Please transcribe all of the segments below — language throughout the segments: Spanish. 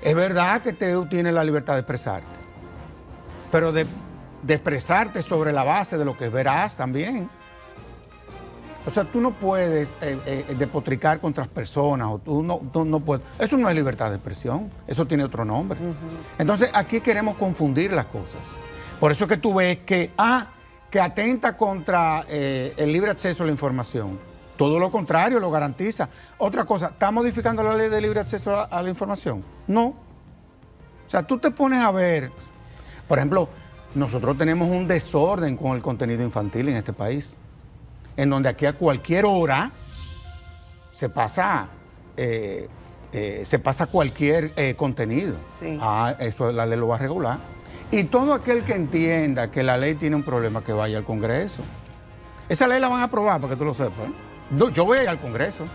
Es verdad que tú tienes la libertad de expresarte, pero de expresarte sobre la base de lo que verás también. O sea, tú no puedes despotricar contra personas, o tú no puedes. Eso no es libertad de expresión, eso tiene otro nombre. Entonces, aquí queremos confundir las cosas. Por eso es que tú ves que atenta contra el libre acceso a la información. Todo lo contrario, lo garantiza. Otra cosa, ¿está modificando la ley de libre acceso a la información? No. O sea, tú te pones a ver, por ejemplo, nosotros tenemos un desorden con el contenido infantil en este país, en donde aquí a cualquier hora se pasa cualquier contenido. Sí. Eso la ley lo va a regular. Y todo aquel que entienda que la ley tiene un problema, que vaya al Congreso. Esa ley la van a aprobar, para que tú lo sepas. Yo voy a ir al Congreso.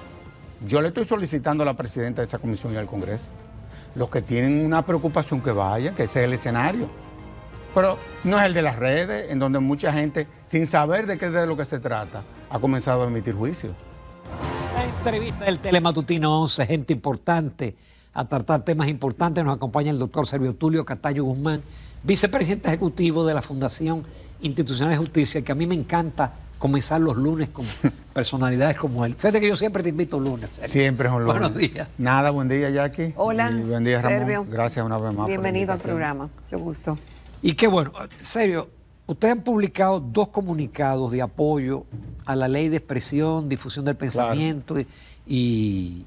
Yo le estoy solicitando a la presidenta de esa comisión ir al Congreso. Los que tienen una preocupación que vayan, que ese es el escenario. Pero no es el de las redes, en donde mucha gente, sin saber de lo que se trata, ha comenzado a emitir juicios. La entrevista del Telematutino 11, gente importante, a tratar temas importantes. Nos acompaña el doctor Servio Tulio Cataño Guzmán, vicepresidente ejecutivo de la Fundación Institucional de Justicia, que a mí me encanta comenzar los lunes con personalidades como él. Fíjate que yo siempre te invito lunes. Sergio. Siempre es un lunes. Buenos días. Nada, buen día, Jackie. Hola, y buen día, Ramón. Servio. Gracias una vez más. Bienvenido al programa. Mucho gusto. Y qué bueno, Sergio, ustedes han publicado 2 comunicados de apoyo a la ley de expresión, difusión del pensamiento y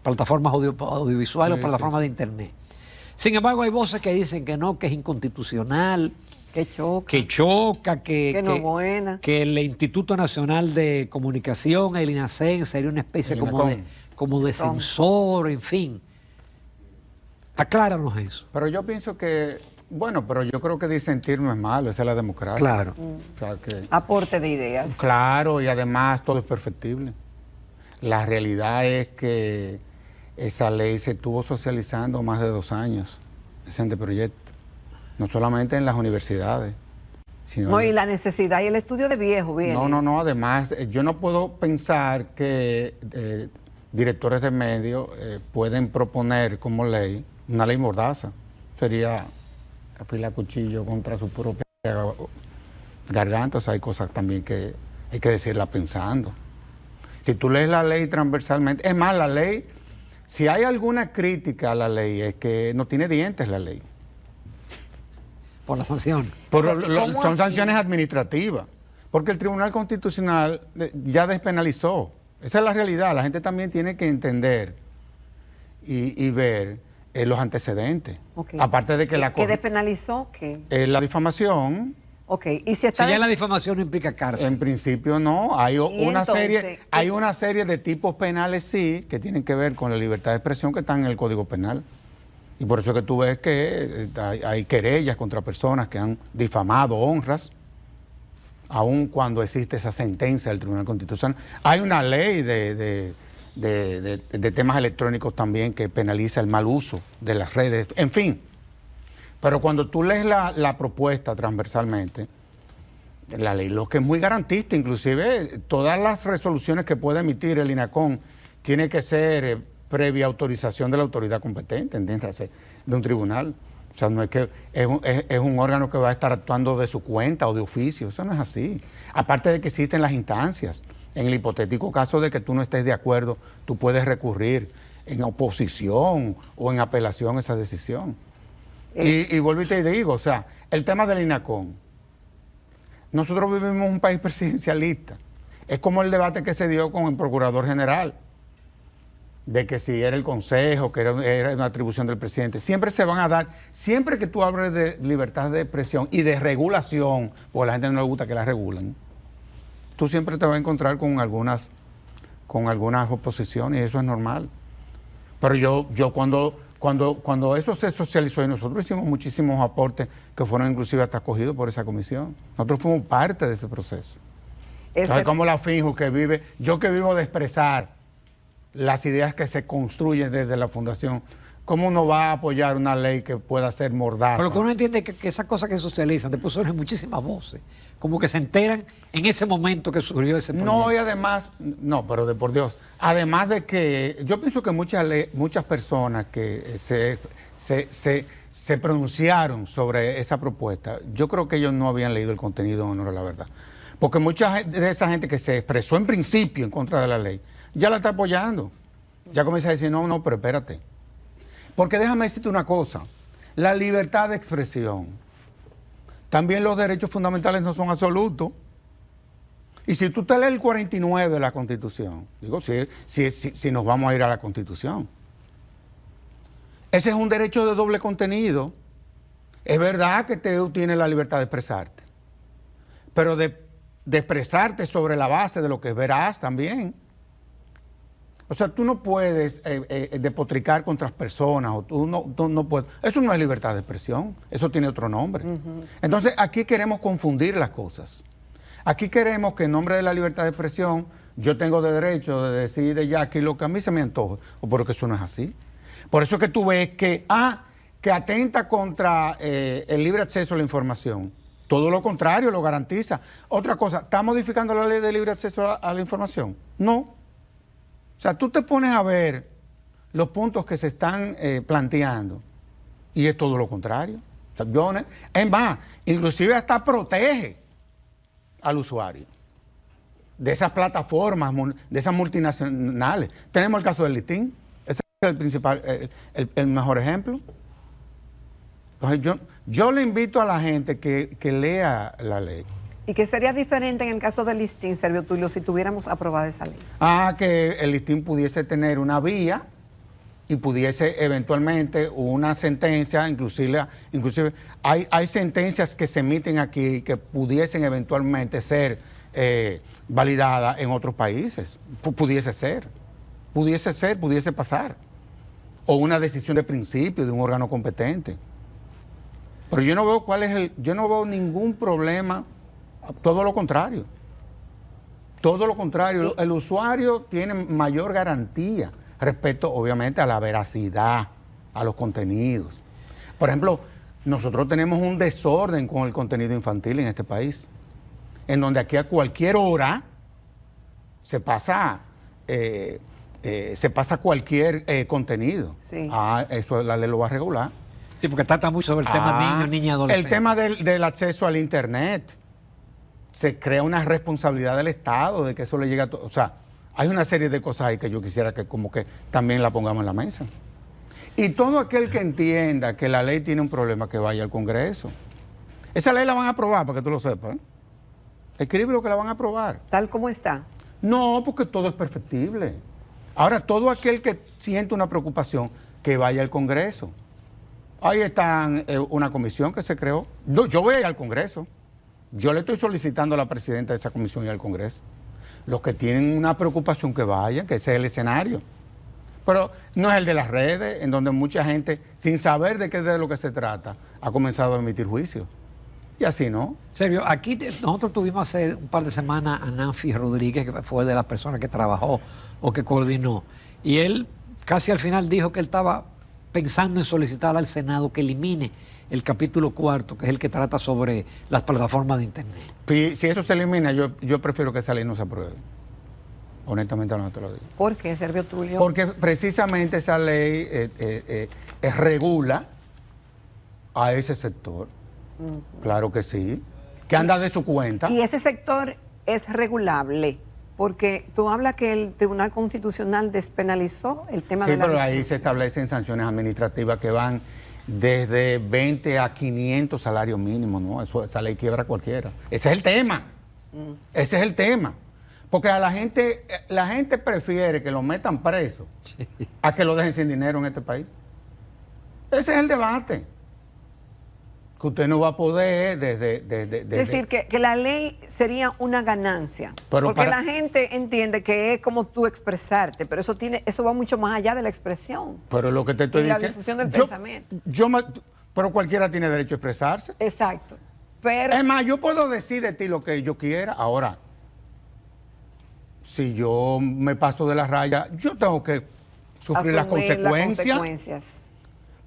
plataformas audiovisuales o plataformas de internet. Sin embargo, hay voces que dicen que no, que es inconstitucional, Que choca. que no es buena. que el Instituto Nacional de Comunicación, el INACEN, sería una especie como de censor, en fin. Acláranos eso. Pero yo pienso que, pero yo creo que disentir no es malo, esa es la democracia. Claro. O sea, que, Aporte de ideas. claro, y además todo es perfectible. La realidad es que esa ley se estuvo socializando más de 2 años, ese anteproyecto. No solamente en las universidades, sino... No, y la necesidad y el estudio de viejo viene. No, además, yo no puedo pensar que directores de medios pueden proponer como ley una ley mordaza. Sería afilar cuchillo contra su propia garganta. O sea, hay cosas también que hay que decirlas pensando. Si tú lees la ley transversalmente, es más, la ley, si hay alguna crítica a la ley, es que no tiene dientes la ley. Por la sanción. Son sanciones administrativas, porque el Tribunal Constitucional ya despenalizó. Esa es la realidad. La gente también tiene que entender y ver los antecedentes. Okay. Aparte de que ¿Qué despenalizó? ¿Qué? La difamación. Ok, y si está... Si ya la difamación no implica cárcel. En principio no. Hay una serie de tipos penales, sí, que tienen que ver con la libertad de expresión que están en el Código Penal. Y por eso es que tú ves que hay querellas contra personas que han difamado honras, aun cuando existe esa sentencia del Tribunal Constitucional. Hay una ley de temas electrónicos también que penaliza el mal uso de las redes, en fin. Pero cuando tú lees la propuesta transversalmente, la ley lo que es muy garantista, inclusive todas las resoluciones que puede emitir el INACON tiene que ser previa autorización de la autoridad competente, entiéndase, de un tribunal. O sea, no es que es un órgano que va a estar actuando de su cuenta o de oficio, eso no es así. Aparte de que existen las instancias. En el hipotético caso de que tú no estés de acuerdo, tú puedes recurrir en oposición o en apelación a esa decisión. Y vuelvo y te digo, o sea, el tema del INACON. Nosotros vivimos en un país presidencialista. Es como el debate que se dio con el Procurador General, de que si era el Consejo, que era una atribución del presidente. Siempre se van a dar, siempre que tú hables de libertad de expresión y de regulación, porque a la gente no le gusta que la regulen, tú siempre te vas a encontrar con algunas oposiciones, y eso es normal. Pero yo cuando eso se socializó, y nosotros hicimos muchísimos aportes que fueron inclusive hasta acogidos por esa comisión. Nosotros fuimos parte de ese proceso. ¿Sabes cómo la finjo que vive? Yo que vivo de expresar las ideas que se construyen desde la Fundación ¿cómo uno va a apoyar una ley que pueda ser mordaza? Pero lo que uno entiende es que esas cosas que socializan, después surgen muchísimas voces, como que se enteran en ese momento que surgió ese proyecto. No, y además, no, pero de por Dios, además de que yo pienso que muchas personas que se pronunciaron sobre esa propuesta, yo creo que ellos no habían leído el contenido en honor a la verdad. Porque mucha de esa gente que se expresó en principio en contra de la ley, ya la está apoyando. Ya comienza a decir, no, pero espérate. Porque déjame decirte una cosa, la libertad de expresión, también los derechos fundamentales no son absolutos. Y si tú te lees el 49 de la Constitución, digo, si nos vamos a ir a la Constitución, ese es un derecho de doble contenido. Es verdad que tú tienes la libertad de expresarte, pero de expresarte sobre la base de lo que verás también. O sea, tú no puedes despotricar contra personas, o tú no puedes. Eso no es libertad de expresión, eso tiene otro nombre. Entonces, aquí queremos confundir las cosas. Aquí queremos que en nombre de la libertad de expresión yo tengo derecho de decir de ya aquí lo que a mí se me antoja, o porque eso no es así. Por eso es que tú ves que atenta contra el libre acceso a la información. Todo lo contrario, lo garantiza. Otra cosa, ¿está modificando la ley de libre acceso a la información? No. O sea, tú te pones a ver los puntos que se están planteando y es todo lo contrario. O sea, es más, inclusive hasta protege al usuario de esas plataformas, de esas multinacionales. Tenemos el caso del listín, ese es el principal, el mejor ejemplo. Entonces yo le invito a la gente que lea la ley. ¿Y qué sería diferente en el caso del listín, Servio Tulio, si tuviéramos aprobada esa ley? Que el listín pudiese tener una vía y pudiese eventualmente una sentencia, inclusive hay sentencias que se emiten aquí que pudiesen eventualmente ser validadas en otros países. Pudiese pasar. O una decisión de principio de un órgano competente. Pero yo no veo yo no veo ningún problema. Todo lo contrario. Todo lo contrario. El usuario tiene mayor garantía respecto, obviamente, a la veracidad, a los contenidos. Por ejemplo, nosotros tenemos un desorden con el contenido infantil en este país, en donde aquí a cualquier hora se pasa cualquier contenido. Sí. Eso la ley lo va a regular. Sí, porque trata mucho sobre el tema niños, niñas y adolescentes. El tema del acceso al Internet. Se crea una responsabilidad del Estado de que eso le llegue a todo. O sea, hay una serie de cosas ahí que yo quisiera que como que también la pongamos en la mesa. Y todo aquel que entienda que la ley tiene un problema, que vaya al Congreso. Esa ley la van a aprobar, para que tú lo sepas. Escribe lo que la van a aprobar. ¿Tal como está? No, porque todo es perfectible. Ahora, todo aquel que siente una preocupación, que vaya al Congreso. Ahí está una comisión que se creó. Yo voy a ir al Congreso. Yo le estoy solicitando a la presidenta de esa comisión y al Congreso. Los que tienen una preocupación que vayan, que ese es el escenario. Pero no es el de las redes, en donde mucha gente, sin saber de lo que se trata, ha comenzado a emitir juicios. Y así no. Sergio, aquí nosotros tuvimos hace un par de semanas a Nanfi Rodríguez, que fue de las personas que trabajó o que coordinó. Y él casi al final dijo que él estaba pensando en solicitar al Senado que elimine el capítulo 4, que es el que trata sobre las plataformas de Internet. Si eso se elimina, yo prefiero que esa ley no se apruebe. Honestamente no te lo digo. ¿Por qué, Servio Tulio? Porque precisamente esa ley regula a ese sector. Claro que sí. Que anda de su cuenta. Y ese sector es regulable. Porque tú hablas que el Tribunal Constitucional despenalizó el tema de la Sí, pero ahí licencia. se establecen sanciones administrativas que van desde 20 a 500 salarios mínimos, ¿no? Esa ley quiebra a cualquiera. Ese es el tema. Ese es el tema. Porque a la gente prefiere que lo metan preso a que lo dejen sin dinero en este país. Ese es el debate. Que usted no va a poder Es decir, que la ley sería una ganancia. Pero porque la gente entiende que es como tú expresarte, pero eso va mucho más allá de la expresión. Pero lo que te estoy Y la diciendo. difusión del pensamiento. Pero cualquiera tiene derecho a expresarse. Exacto. Pero Es más, yo puedo decir de ti lo que yo quiera. Ahora, si yo me paso de la raya, yo tengo que sufrir las asumir consecuencias. consecuencias.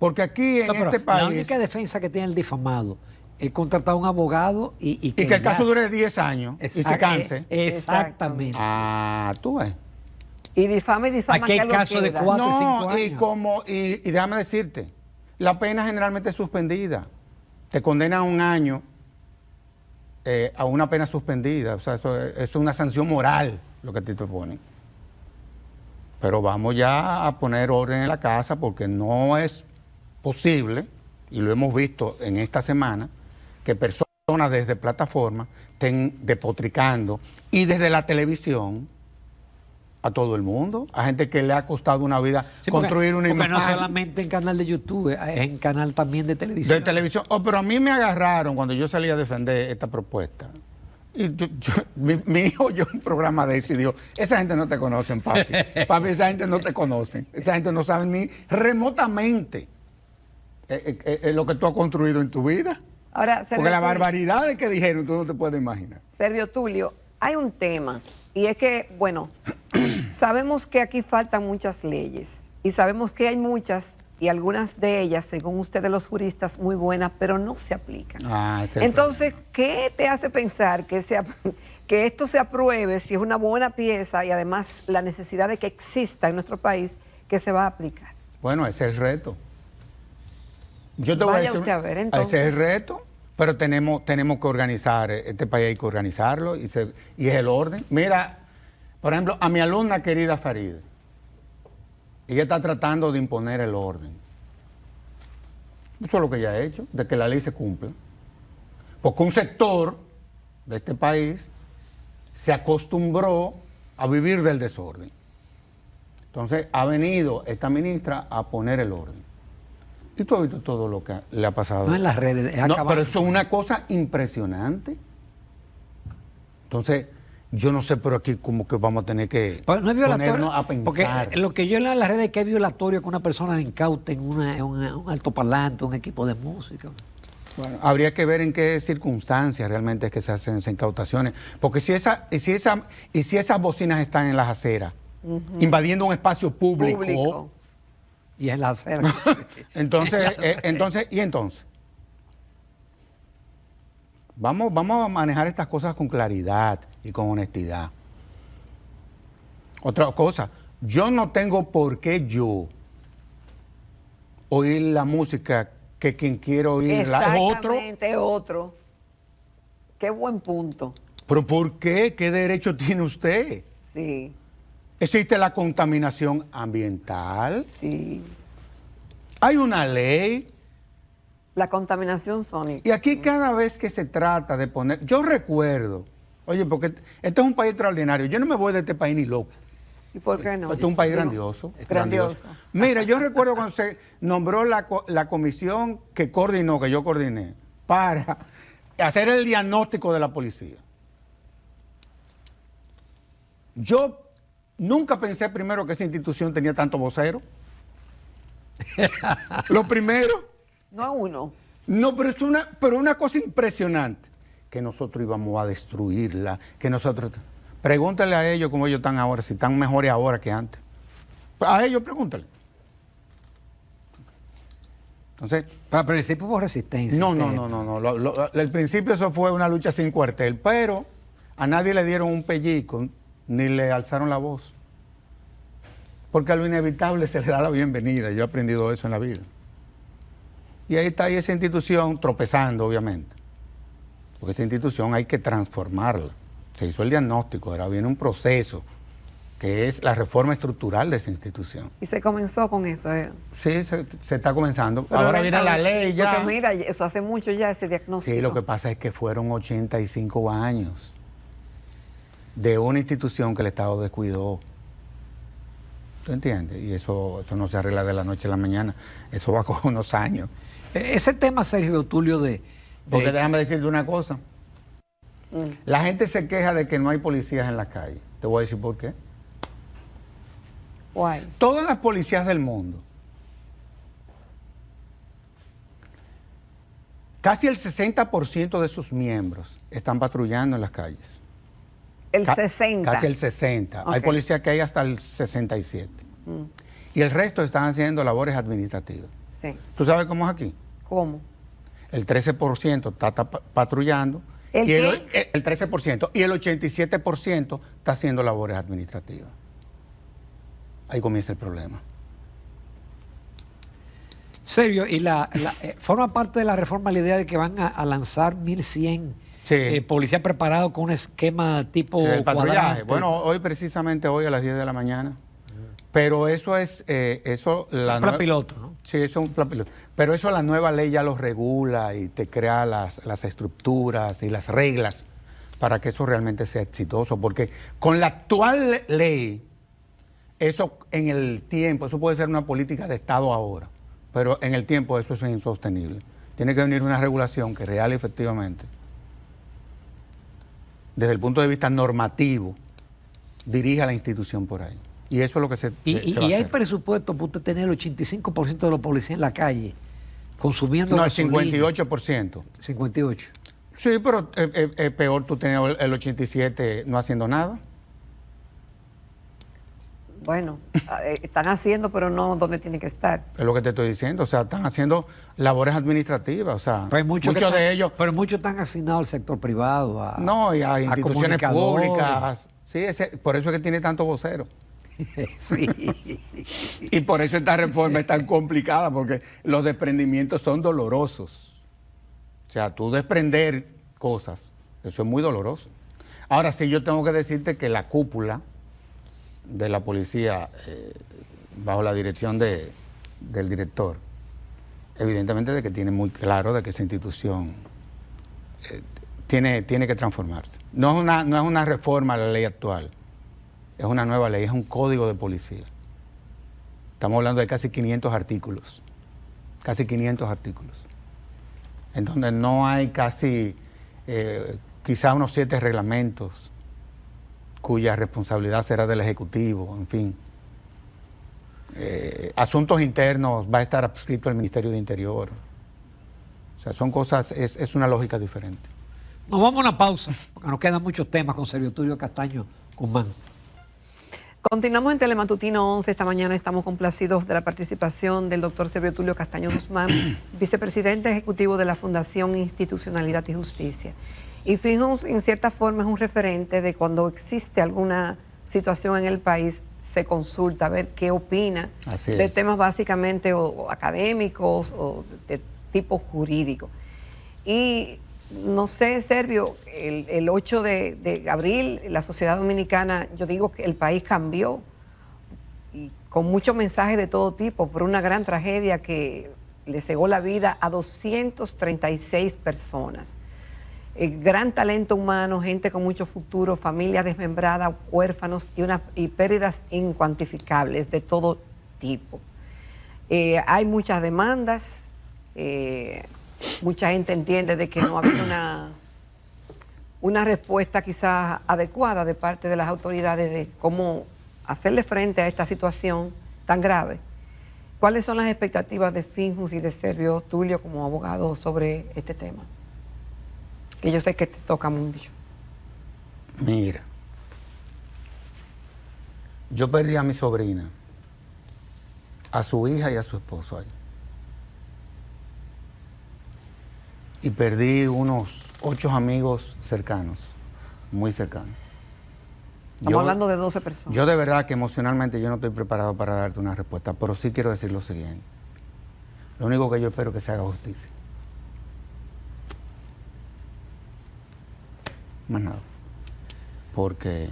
Porque aquí en No, pero este país... la única defensa que tiene el difamado es contratar a un abogado y que el caso dure 10 años y se canse. Exactamente. Ah, tú ves. Y difama Aquí hay que lo casos de queda. 4 y 5 No, años. y déjame decirte, la pena generalmente es suspendida. Te condenan a 1 año a una pena suspendida. O sea, eso es una sanción moral lo que a ti te ponen. Pero vamos ya a poner orden en la casa porque no es posible, y lo hemos visto en esta semana, que personas desde plataformas estén despotricando y desde la televisión a todo el mundo, a gente que le ha costado una vida construir una imagen. No solamente en canal de YouTube, es en canal también de televisión. De televisión. Oh, pero a mí me agarraron cuando yo salí a defender esta propuesta. Y mi hijo oyó un programa de eso y dijo, esa gente no te conocen, papi. Papi, esa gente no te conocen. Esa gente no sabe ni remotamente lo que tú has construido en tu vida. Ahora, porque las barbaridades que dijeron, tú no te puedes imaginar. Servio Tulio, hay un tema, y es que, bueno, sabemos que aquí faltan muchas leyes, y sabemos que hay muchas, y algunas de ellas, según ustedes los juristas, muy buenas, pero no se aplican. Entonces, ¿qué te hace pensar que esto se apruebe si es una buena pieza y además la necesidad de que exista en nuestro país, que se va a aplicar? Bueno, ese es el reto. Yo te voy a decir, usted a ver, entonces. ese es el reto, pero tenemos que organizar, este país hay que organizarlo y es el orden. Mira, por ejemplo, a mi alumna querida Faride, ella está tratando de imponer el orden. Eso es lo que ella ha hecho, de que la ley se cumpla. Porque un sector de este país se acostumbró a vivir del desorden. Entonces ha venido esta ministra a poner el orden. Y tú has visto todo lo que le ha pasado. No en las redes. No, pero eso es una cosa impresionante. Entonces, yo no sé, pero aquí como que vamos a tener que ponernos a pensar. Porque lo que yo leo en las redes es que es violatorio que una persona le incaute en un altoparlante, un equipo de música. Bueno, habría que ver en qué circunstancias realmente es que se hacen esas incautaciones. Porque si esas bocinas están en las aceras, invadiendo un espacio público. Y en la acera. entonces, vamos a manejar estas cosas con claridad y con honestidad. Otra cosa, yo no tengo por qué yo oír la música que quien quiere oírla es otro. Exactamente, otro. Qué buen punto. ¿Pero por qué? ¿Qué derecho tiene usted? Sí. ¿Existe la contaminación ambiental? Sí. Hay una ley. La contaminación sónica. Y aquí cada vez que se trata de poner... Yo recuerdo, oye, porque este es un país extraordinario. Yo no me voy de este país ni loco. ¿Y por qué no? Este es un país grandioso. Grandioso. Mira, yo recuerdo cuando se nombró la comisión que yo coordiné, para hacer el diagnóstico de la policía. Yo nunca pensé primero que esa institución tenía tanto vocero. Lo primero. No a uno. No, pero es una cosa impresionante. Que nosotros íbamos a destruirla, que nosotros... Pregúntale a ellos cómo ellos están ahora, si están mejores ahora que antes. A ellos pregúntale. Entonces... Pero al principio hubo resistencia. No. El principio eso fue una lucha sin cuartel, pero a nadie le dieron un pellico, ni le alzaron la voz. Porque a lo inevitable se le da la bienvenida. Yo he aprendido eso en la vida. Y ahí está esa institución tropezando, obviamente. Porque esa institución hay que transformarla. Se hizo el diagnóstico, ahora viene un proceso que es la reforma estructural de esa institución. Y se comenzó con eso. Sí, se está comenzando. Pero ahora viene la ley ya. Porque mira, eso hace mucho ya ese diagnóstico. Sí, lo que pasa es que fueron 85 años de una institución que el Estado descuidó. ¿Tú entiendes? Y eso no se arregla de la noche a la mañana. Eso va con unos años. Ese tema, Sergio Tulio, Porque déjame decirte una cosa. La gente se queja de que no hay policías en la calle. Te voy a decir por qué. Guay. Todas las policías del mundo, casi el 60% de sus miembros están patrullando en las calles. El 60. Casi el 60. Okay. Hay policías que hay hasta el 67. Y el resto están haciendo labores administrativas. Sí. ¿Tú sabes cómo es aquí? ¿Cómo? El 13% está patrullando. ¿El y qué? el 13%. Y el 87% está haciendo labores administrativas. Ahí comienza el problema. Serio, y forma parte de la reforma la idea de que van a lanzar 1.100 Sí. policías preparados con un esquema tipo El patrullaje. cuadrante. Bueno, hoy a las 10 de la mañana. Pero eso es... Un plan piloto, ¿no? Sí, eso es un plan piloto. Pero eso la nueva ley ya lo regula y te crea las estructuras y las reglas para que eso realmente sea exitoso. Porque con la actual ley, eso en el tiempo, eso puede ser una política de Estado ahora, pero en el tiempo eso es insostenible. Tiene que venir una regulación que real y efectivamente, desde el punto de vista normativo, dirija la institución por ahí. Y eso es lo que se va a Y hay hacer. presupuesto para usted tener el 85% de los policías en la calle consumiendo No, el gasolina. 58%. 58. Sí, pero es peor tú tener el 87% no haciendo nada. Bueno, están haciendo, pero no donde tienen que estar. Es lo que te estoy diciendo. O sea, están haciendo labores administrativas. O sea, Pero hay muchos muchos de ellos. Pero muchos están asignados al sector privado. No, y a instituciones comunicadores. públicas. Sí, por eso es que tiene tanto vocero. Sí. Y por eso esta reforma es tan complicada, porque los desprendimientos son dolorosos. O sea, tú desprender cosas, eso es muy doloroso. Ahora sí, yo tengo que decirte que la cúpula de la policía, bajo la dirección del director, evidentemente de que tiene muy claro de que esa institución tiene que transformarse. No es una reforma a la ley actual, es una nueva ley, es un código de policía. Estamos hablando de casi 500 artículos, en donde no hay casi, quizá unos 7 reglamentos, cuya responsabilidad será del Ejecutivo, en fin. Asuntos internos va a estar adscrito al Ministerio de Interior. O sea, son cosas, es una lógica diferente. Nos vamos a una pausa, porque nos quedan muchos temas con Servio Tulio Castaño Guzmán. Continuamos en Telematutino 11. Esta mañana estamos complacidos de la participación del doctor Servio Tulio Castaño Guzmán, vicepresidente ejecutivo de la Fundación Institucionalidad y Justicia. Y FinJustice, en cierta forma, es un referente de cuando existe alguna situación en el país, se consulta a ver qué opina de temas básicamente o académicos o de tipo jurídico. Y no sé, Servio, el 8 de abril, la sociedad dominicana, yo digo que el país cambió, y con muchos mensajes de todo tipo, por una gran tragedia que le cegó la vida a 236 personas. Gran talento humano, gente con mucho futuro, familias desmembradas, huérfanos y pérdidas incuantificables de todo tipo. Hay muchas demandas. Mucha gente entiende de que no ha habido una respuesta quizás adecuada de parte de las autoridades de cómo hacerle frente a esta situación tan grave. ¿Cuáles son las expectativas de FinJustice y de Servio Tulio como abogado sobre este tema? Que yo sé que te toca mucho. Mira, yo perdí a mi sobrina, a su hija y a su esposo ahí. Y perdí unos 8 amigos cercanos, muy cercanos. Estamos hablando de 12 personas. Yo de verdad que emocionalmente yo no estoy preparado para darte una respuesta, pero sí quiero decir lo siguiente. Lo único que yo espero es que se haga justicia. Más nada. Porque...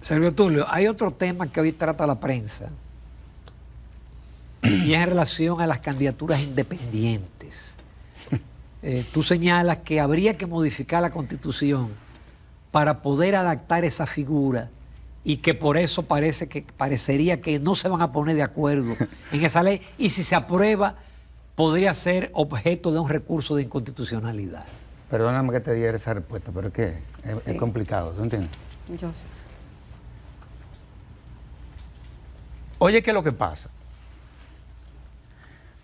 Servio Tulio, hay otro tema que hoy trata la prensa y es en relación a las candidaturas independientes. Tú señalas que habría que modificar la Constitución para poder adaptar esa figura y que por eso parecería que no se van a poner de acuerdo en esa ley y si se aprueba podría ser objeto de un recurso de inconstitucionalidad. Perdóname que te diera esa respuesta, pero es que es complicado, ¿tú entiendes? Yo sé. Oye, ¿qué es lo que pasa?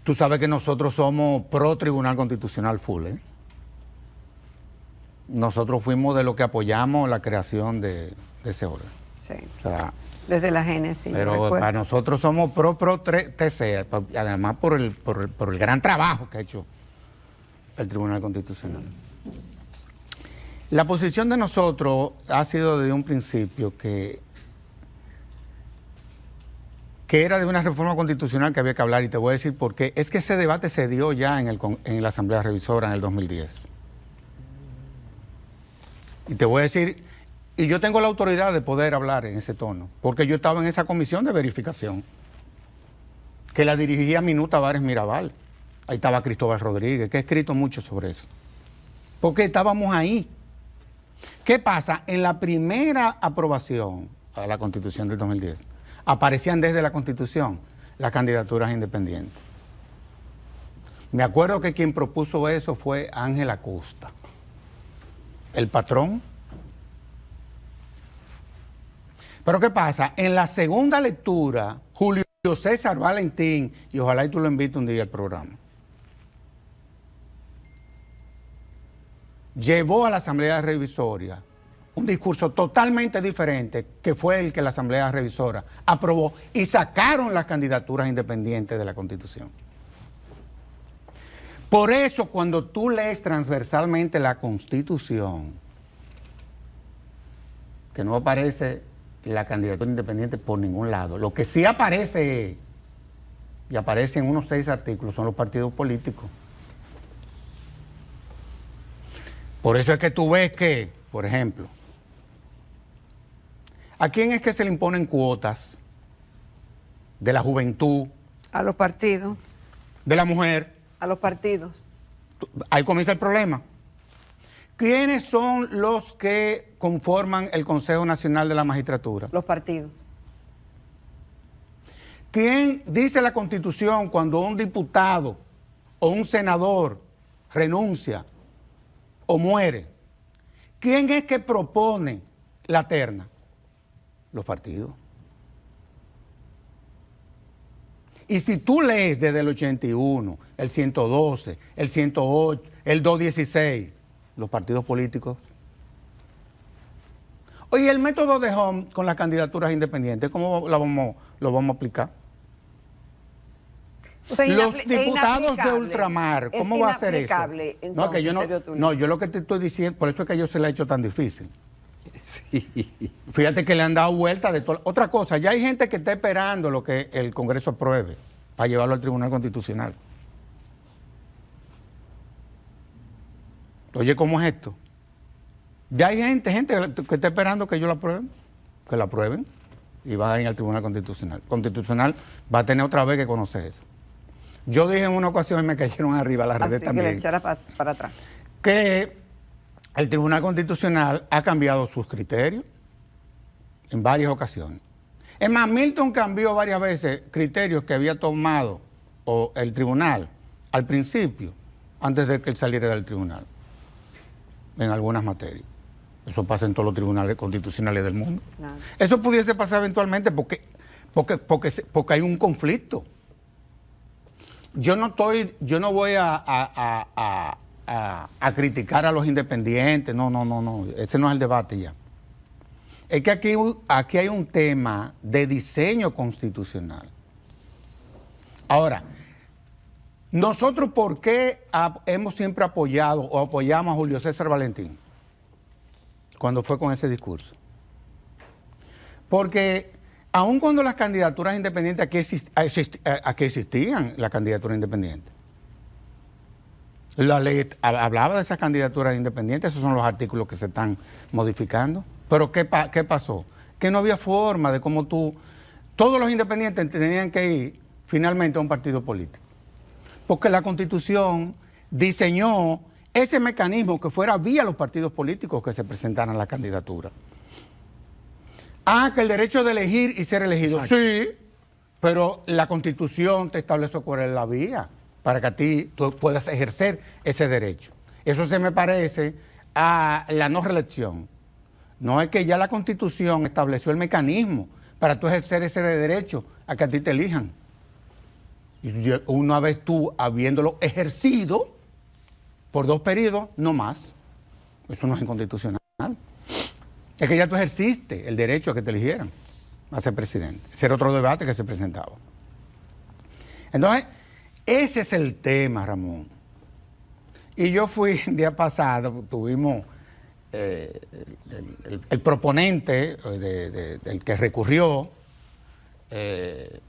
Tú sabes que nosotros somos pro Tribunal Constitucional full, ¿eh? Nosotros fuimos de los que apoyamos la creación de ese órgano. Sí. O sea, desde la génesis. pero para nosotros somos pro TC, además por el gran trabajo que ha hecho el Tribunal Constitucional. La posición de nosotros ha sido desde un principio que era de una reforma constitucional que había que hablar, y te voy a decir por qué. Es que ese debate se dio ya en la Asamblea Revisora en el 2010. Y te voy a decir, y yo tengo la autoridad de poder hablar en ese tono, porque yo estaba en esa comisión de verificación, que la dirigía Minú Tavares Mirabal. Ahí estaba Cristóbal Rodríguez, que ha escrito mucho sobre eso. Porque estábamos ahí. ¿Qué pasa? En la primera aprobación a la Constitución del 2010, aparecían desde la Constitución las candidaturas independientes. Me acuerdo que quien propuso eso fue Ángel Acosta, el patrón. Pero ¿qué pasa? En la segunda lectura, Julio César Valentín, y ojalá y tú lo invites un día al programa, llevó a la Asamblea Revisoria un discurso totalmente diferente, que fue el que la Asamblea Revisora aprobó, y sacaron las candidaturas independientes de la Constitución. Por eso, cuando tú lees transversalmente la Constitución, que no aparece la candidatura independiente por ningún lado, lo que sí aparece, y aparece en unos 6 artículos, son los partidos políticos. Por eso es que tú ves que, por ejemplo, ¿a quién es que se le imponen cuotas? De la juventud. A los partidos. De la mujer. A los partidos. Ahí comienza el problema. ¿Quiénes son los que conforman el Consejo Nacional de la Magistratura? Los partidos. ¿Quién dice la Constitución cuando un diputado o un senador renuncia o muere? ¿Quién es que propone la terna? Los partidos. Y si tú lees desde el 81, el 112, el 108, el 216, los partidos políticos. Oye, el método de Home con las candidaturas independientes, ¿cómo lo vamos a aplicar? O sea, los diputados de ultramar, ¿cómo va a ser eso? Entonces, no, que yo no, yo lo que te estoy diciendo, por eso es que yo se le ha hecho tan difícil. Sí. Fíjate que le han dado vuelta de todo. Otra cosa, ya hay gente que está esperando lo que el Congreso apruebe para llevarlo al Tribunal Constitucional. Oye, ¿cómo es esto? Ya hay gente que está esperando que ellos lo aprueben, que lo aprueben, y van a ir al Tribunal Constitucional. Constitucional va a tener otra vez que conocer eso. Yo dije en una ocasión, y me cayeron arriba las redes también, que le echara para atrás, que el Tribunal Constitucional ha cambiado sus criterios en varias ocasiones. Es más, Milton cambió varias veces criterios que había tomado el tribunal al principio, antes de que él saliera del tribunal, en algunas materias. Eso pasa en todos los tribunales constitucionales del mundo. Claro. Eso pudiese pasar eventualmente porque hay un conflicto. Yo no voy a criticar a los independientes, no, ese no es el debate ya. Es que aquí hay un tema de diseño constitucional. Ahora, nosotros, ¿por qué hemos siempre apoyado o apoyamos a Julio César Valentín cuando fue con ese discurso? Porque aun cuando las candidaturas independientes, aquí existían las candidaturas independientes, la ley hablaba de esas candidaturas independientes, esos son los artículos que se están modificando. Pero ¿qué pasó? Que no había forma de cómo todos los independientes tenían que ir finalmente a un partido político. Porque la Constitución diseñó ese mecanismo que fuera vía los partidos políticos que se presentaran la candidatura. Que el derecho de elegir y ser elegido. Exacto. Sí, pero la Constitución te establece cuál es la vía para que tú puedas ejercer ese derecho. Eso se me parece a la no reelección. No es que ya la Constitución estableció el mecanismo para tú ejercer ese derecho a que a ti te elijan. Y una vez tú habiéndolo ejercido por 2 periodos, no más. Eso no es inconstitucional. Es que ya tú ejerciste el derecho a que te eligieran a ser presidente. Ese era otro debate que se presentaba. Entonces, ese es el tema, Ramón. Y yo fui el día pasado, tuvimos el proponente del que recurrió, que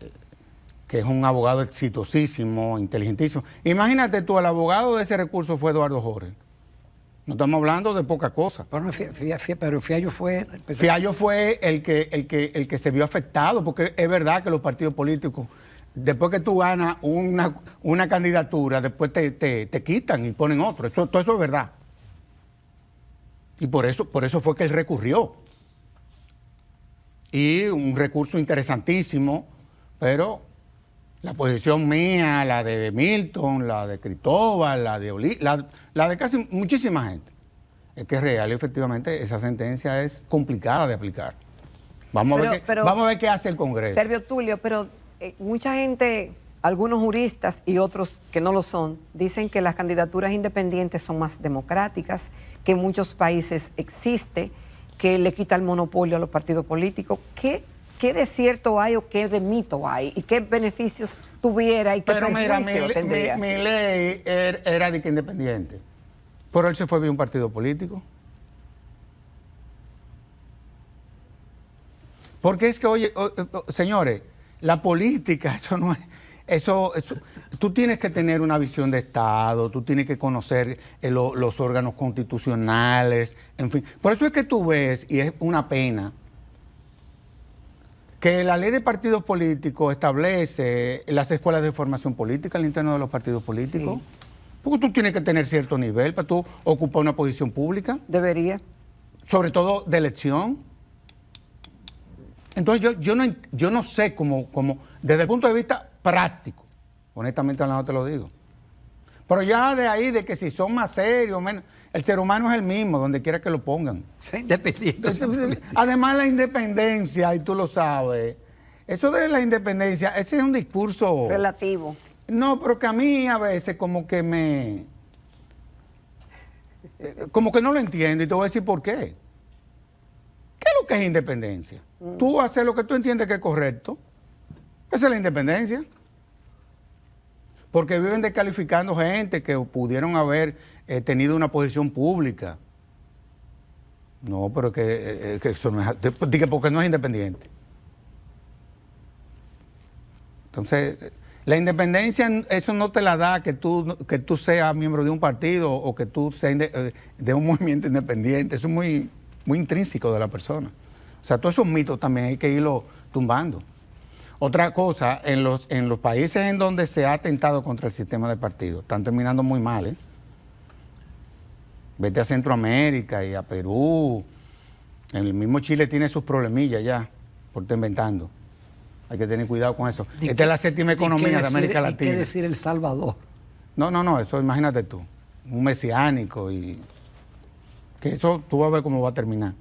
es un abogado exitosísimo, inteligentísimo. Imagínate tú, el abogado de ese recurso fue Eduardo Jorge. No estamos hablando de poca cosa. Pero Fiallo fue... Fiallo fue el que se vio afectado, porque es verdad que los partidos políticos, después que tú ganas una candidatura, después te quitan y ponen otro. Todo eso es verdad. Y por eso fue que él recurrió. Y un recurso interesantísimo, pero la posición mía, la de Milton, la de Cristóbal, la de casi muchísima gente, es que real y efectivamente esa sentencia es complicada de aplicar. Vamos a ver qué hace el Congreso. Servio Tulio, pero mucha gente, algunos juristas y otros que no lo son, dicen que las candidaturas independientes son más democráticas, que en muchos países existe, que le quita el monopolio a los partidos políticos. ¿Qué de cierto hay o qué de mito hay? ¿Y qué beneficios tuviera y qué perjuicio tendría? Mi ley era de que independiente. Pero él se fue de un partido político. Porque es que, oye, señores, la política, eso no es... Eso, tú tienes que tener una visión de Estado, tú tienes que conocer los órganos constitucionales, en fin. Por eso es que tú ves, y es una pena, que la ley de partidos políticos establece las escuelas de formación política al interno de los partidos políticos. Sí. Porque tú tienes que tener cierto nivel para tú ocupar una posición pública. Debería. Sobre todo de elección. Entonces yo no sé cómo, desde el punto de vista práctico, honestamente hablando te lo digo. Pero ya de ahí, de que si son más serios, menos, el ser humano es el mismo, donde quiera que lo pongan. Sea independiente. Además la independencia, y tú lo sabes, eso de la independencia, ese es un discurso... relativo. No, pero que a mí a veces como que como que no lo entiendo, y te voy a decir por qué. ¿Qué es lo que es independencia? Tú haces lo que tú entiendes que es correcto. Esa es la independencia. Porque viven descalificando gente que pudieron haber tenido una posición pública. No, pero que eso no es... porque no es independiente. Entonces, la independencia, eso no te la da que tú seas miembro de un partido o que tú seas de un movimiento independiente. Eso es muy intrínseco de la persona. O sea, todos esos mitos también hay que irlos tumbando. Otra cosa, en los países en donde se ha atentado contra el sistema de partidos, están terminando muy mal, ¿eh? Vete a Centroamérica y a Perú. En el mismo Chile tiene sus problemillas ya, por estar inventando. Hay que tener cuidado con eso. Esta es la séptima economía de América Latina. ¿Qué decir El Salvador? No, eso imagínate tú. Un mesiánico y... que eso tú vas a ver cómo va a terminar.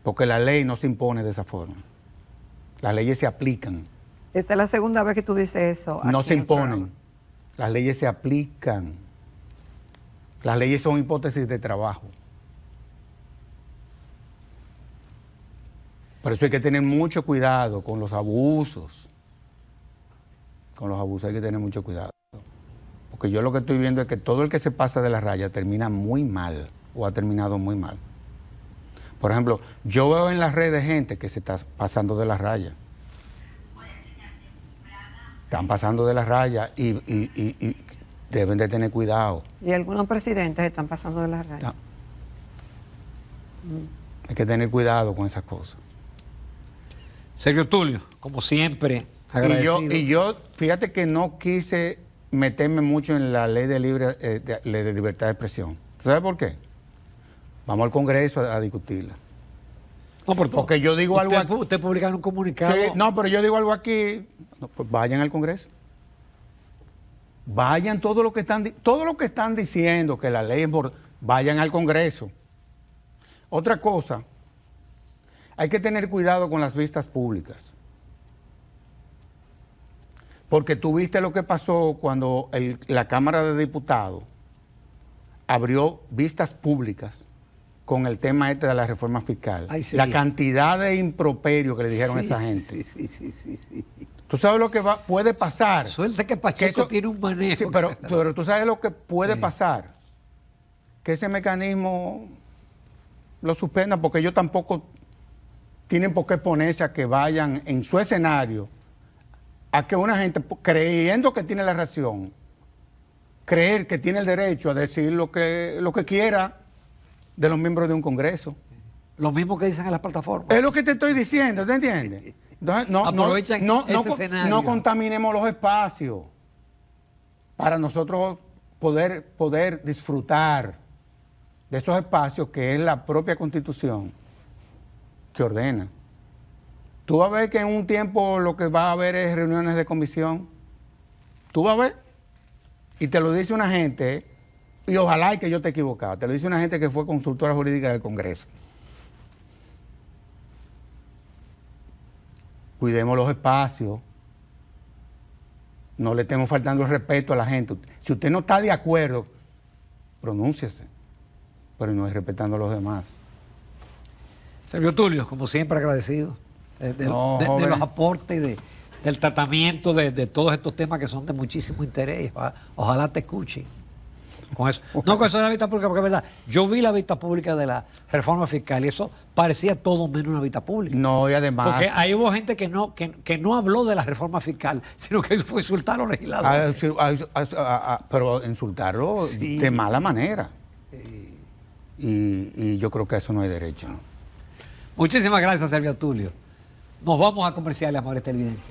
Porque la ley no se impone de esa forma. Las leyes se aplican. Esta es la segunda vez que tú dices eso. No se imponen. Las leyes se aplican. Las leyes son hipótesis de trabajo. Por eso hay que tener mucho cuidado con los abusos. Con los abusos hay que tener mucho cuidado. Porque yo lo que estoy viendo es que todo el que se pasa de la raya termina muy mal o ha terminado muy mal. Por ejemplo, yo veo en las redes gente que se está pasando de la raya. Están pasando de la raya y deben de tener cuidado. Y algunos presidentes están pasando de la raya. Hay que tener cuidado con esas cosas. Servio Tulio, como siempre, agradecido. Y yo, fíjate que no quise meterme mucho en la ley de libertad de expresión. ¿Sabes por qué? Vamos al Congreso a discutirla. No, porque yo digo algo aquí. Usted publicaron un comunicado. Sí, no, pero yo digo algo aquí. No, pues vayan al Congreso. Vayan todo lo que están diciendo que la ley es vayan al Congreso. Otra cosa, hay que tener cuidado con las vistas públicas. Porque tú viste lo que pasó cuando la Cámara de Diputados abrió vistas públicas con el tema este de la reforma fiscal. Ay, sí. La cantidad de improperios que le dijeron a esa gente. Sí. ¿Tú sabes lo que puede pasar? Suerte que Pacheco tiene un manejo. Sí, pero tú sabes lo que puede pasar. Que ese mecanismo lo suspenda, porque ellos tampoco tienen por qué ponerse a que vayan en su escenario a que una gente, creyendo que tiene la razón, creer que tiene el derecho a decir lo que quiera de los miembros de un Congreso. Lo mismo que dicen en las plataformas. Es lo que te estoy diciendo, ¿te entiendes? Entonces, Aprovechan ese escenario. No contaminemos los espacios para nosotros poder disfrutar de esos espacios que es la propia Constitución que ordena. Tú vas a ver que en un tiempo lo que va a haber es reuniones de comisión. Tú vas a ver. Y te lo dice una gente, y ojalá y que yo esté equivocado, te lo dice una gente que fue consultora jurídica del Congreso. Cuidemos los espacios. No le estemos faltando el respeto a la gente. Si usted no está de acuerdo, pronúnciese, pero no es respetando a los demás. Sergio Tulio, como siempre agradecido de los aportes, del tratamiento de todos estos temas que son de muchísimo interés. Ojalá te escuchen con eso. No con eso de la vista pública, porque es verdad, yo vi la vista pública de la reforma fiscal y eso parecía todo menos una vista pública. No, y además... Porque ahí hubo gente que no habló de la reforma fiscal, sino que fue insultar a los legisladores. Pero insultarlo de mala manera. Y yo creo que eso no hay derecho, ¿no? Muchísimas gracias, Sergio Tulio. Nos vamos a comerciales, amables televidentes.